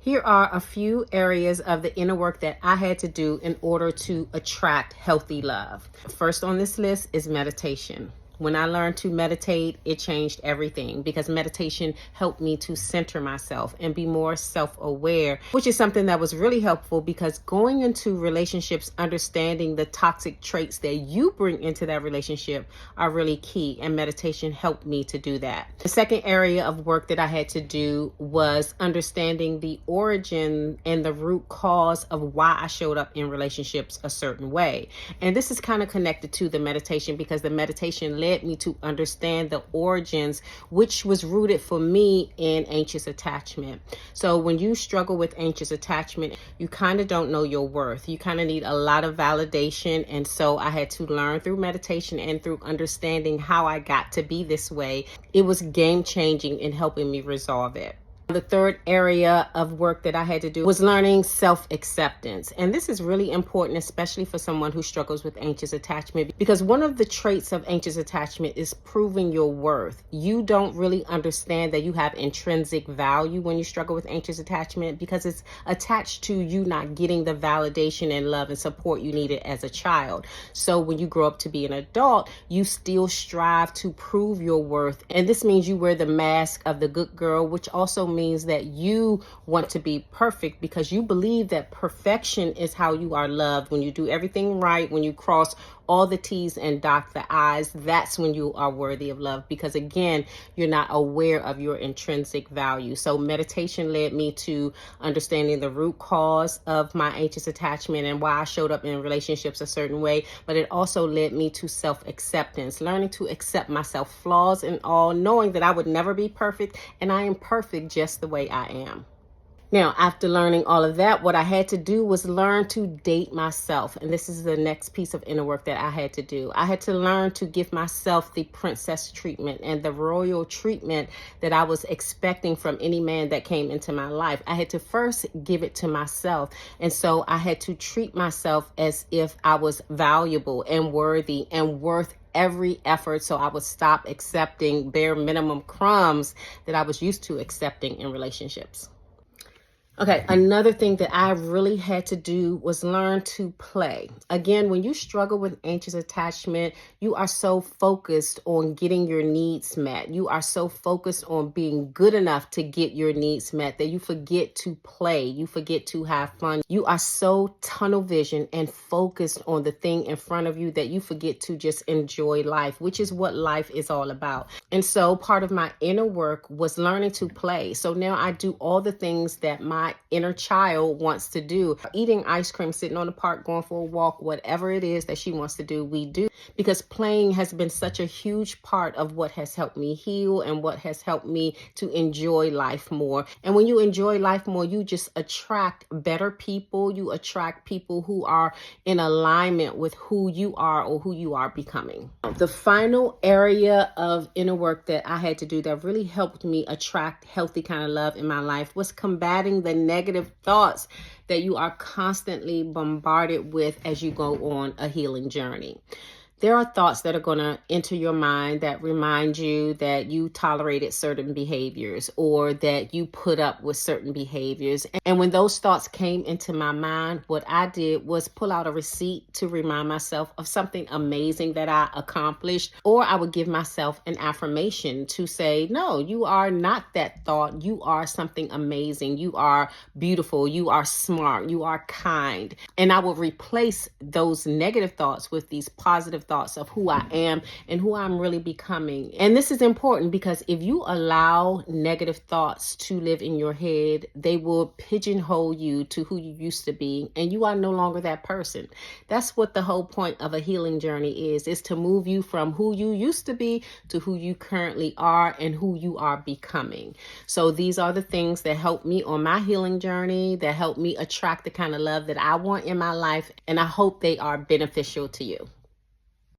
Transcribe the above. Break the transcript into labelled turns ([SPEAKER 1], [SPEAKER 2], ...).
[SPEAKER 1] Here are a few areas of the inner work that I had to do in order to attract healthy love. First on this list is meditation. When I learned to meditate, it changed everything because meditation helped me to center myself and be more self-aware, which is something that was really helpful because going into relationships, understanding the toxic traits that you bring into that relationship are really key, and meditation helped me to do that. The second area of work that I had to do was understanding the origin and the root cause of why I showed up in relationships a certain way. And this is kind of connected to the meditation because the meditation led me to understand the origins, which was rooted for me in anxious attachment. So when you struggle with anxious attachment, you kind of don't know your worth. You kind of need a lot of validation. And so I had to learn through meditation and through understanding how I got to be this way. It was game changing in helping me resolve it. The third area of work that I had to do was learning self-acceptance. And this is really important, especially for someone who struggles with anxious attachment, because one of the traits of anxious attachment is proving your worth. You don't really understand that you have intrinsic value when you struggle with anxious attachment because it's attached to you not getting the validation and love and support you needed as a child. So when you grow up to be an adult, you still strive to prove your worth. And this means you wear the mask of the good girl, which also means that you want to be perfect because you believe that perfection is how you are loved. When you do everything right, when you cross all the T's and dot the I's, that's when you are worthy of love because, again, you're not aware of your intrinsic value. So meditation led me to understanding the root cause of my anxious attachment and why I showed up in relationships a certain way, but it also led me to self-acceptance, learning to accept myself, flaws and all, knowing that I would never be perfect and I am perfect just the way I am. Now, after learning all of that, what I had to do was learn to date myself. And this is the next piece of inner work that I had to do. I had to learn to give myself the princess treatment and the royal treatment that I was expecting from any man that came into my life. I had to first give it to myself. And so I had to treat myself as if I was valuable and worthy and worth every effort, so I would stop accepting bare minimum crumbs that I was used to accepting in relationships. Okay, another thing that I really had to do was learn to play. Again, when you struggle with anxious attachment, you are so focused on getting your needs met. You are so focused on being good enough to get your needs met that you forget to play. You forget to have fun. You are so tunnel vision and focused on the thing in front of you that you forget to just enjoy life, which is what life is all about. And so part of my inner work was learning to play. So now I do all the things that my inner child wants to do. Eating ice cream, sitting on the park, going for a walk, whatever it is that she wants to do, we do. Because playing has been such a huge part of what has helped me heal and what has helped me to enjoy life more. And when you enjoy life more, you just attract better people. You attract people who are in alignment with who you are or who you are becoming. The final area of inner work that I had to do that really helped me attract healthy kind of love in my life was combating the negative thoughts that you are constantly bombarded with as you go on a healing journey. There are thoughts that are going to enter your mind that remind you that you tolerated certain behaviors or that you put up with certain behaviors. And when those thoughts came into my mind, what I did was pull out a receipt to remind myself of something amazing that I accomplished, or I would give myself an affirmation to say, no, you are not that thought. You are something amazing. You are beautiful. You are smart. You are kind. And I will replace those negative thoughts with these positive thoughts of who I am and who I'm really becoming. And this is important because if you allow negative thoughts to live in your head, they will pigeonhole you to who you used to be, and you are no longer that person. That's what the whole point of a healing journey is to move you from who you used to be to who you currently are and who you are becoming. So these are the things that help me on my healing journey, that help me attract the kind of love that I want in my life, and I hope they are beneficial to you.